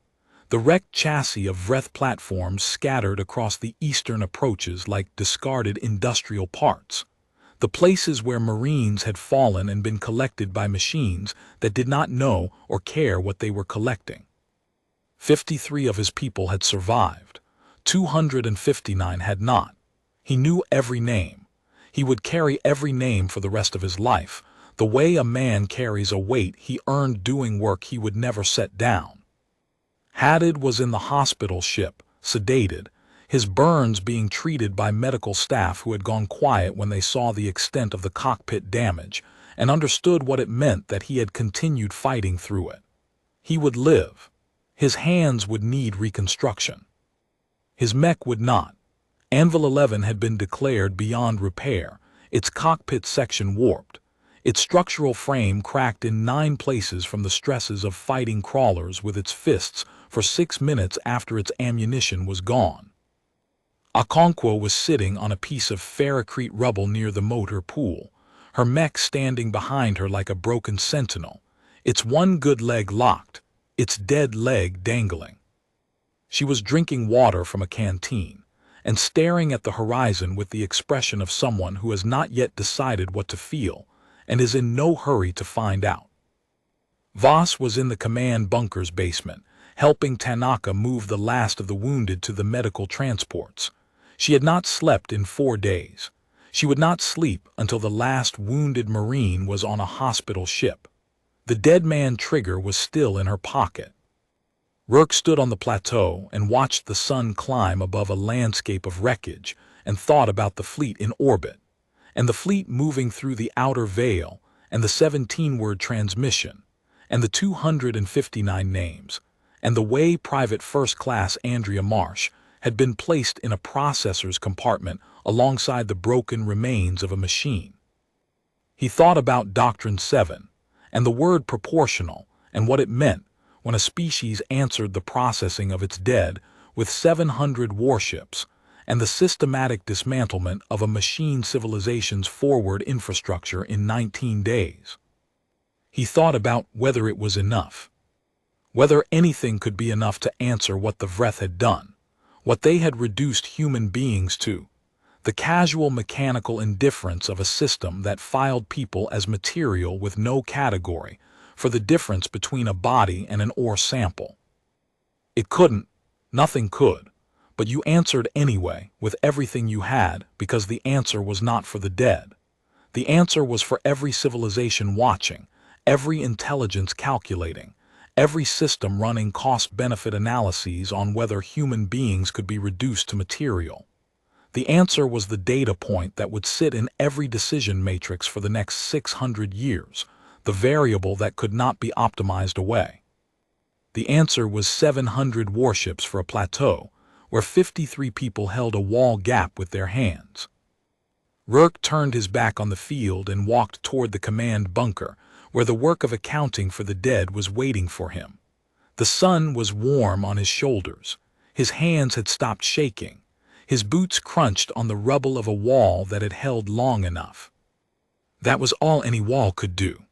the wrecked chassis of Vreth platforms scattered across the eastern approaches like discarded industrial parts, the places where Marines had fallen and been collected by machines that did not know or care what they were collecting. 53 of his people had survived. 259 had not. He knew every name. He would carry every name for the rest of his life, the way a man carries a weight he earned doing work he would never set down. Hadid was in the hospital ship, sedated, his burns being treated by medical staff who had gone quiet when they saw the extent of the cockpit damage and understood what it meant that he had continued fighting through it. He would live. His hands would need reconstruction. His mech would not. Anvil 11 had been declared beyond repair, its cockpit section warped, its structural frame cracked in 9 places from the stresses of fighting crawlers with its fists for 6 minutes after its ammunition was gone. Okonkwo was sitting on a piece of ferrocrete rubble near the motor pool, her mech standing behind her like a broken sentinel, its one good leg locked, its dead leg dangling. She was drinking water from a canteen and staring at the horizon with the expression of someone who has not yet decided what to feel and is in no hurry to find out. Voss was in the command bunker's basement, helping Tanaka move the last of the wounded to the medical transports. She had not slept in 4 days. She would not sleep until the last wounded Marine was on a hospital ship. The dead man trigger was still in her pocket. Rourke stood on the plateau and watched the sun climb above a landscape of wreckage and thought about the fleet in orbit, and the fleet moving through the outer veil, and the 17-word transmission, and the 259 names, and the way Private First Class Andrea Marsh had been placed in a processor's compartment alongside the broken remains of a machine. He thought about Doctrine 7, and the word proportional, and what it meant when a species answered the processing of its dead with 700 warships, and the systematic dismantlement of a machine civilization's forward infrastructure in 19 days. He thought about whether it was enough. Whether anything could be enough to answer what the Vreth had done, what they had reduced human beings to, the casual mechanical indifference of a system that filed people as material with no category for the difference between a body and an ore sample. It couldn't, nothing could, but you answered anyway with everything you had because the answer was not for the dead. The answer was for every civilization watching, every intelligence calculating, every system running cost-benefit analyses on whether human beings could be reduced to material. The answer was the data point that would sit in every decision matrix for the next 600 years, the variable that could not be optimized away. The answer was 700 warships for a plateau, where 53 people held a wall gap with their hands. Rourke turned his back on the field and walked toward the command bunker, where the work of accounting for the dead was waiting for him. The sun was warm on his shoulders. His hands had stopped shaking. His boots crunched on the rubble of a wall that had held long enough. That was all any wall could do.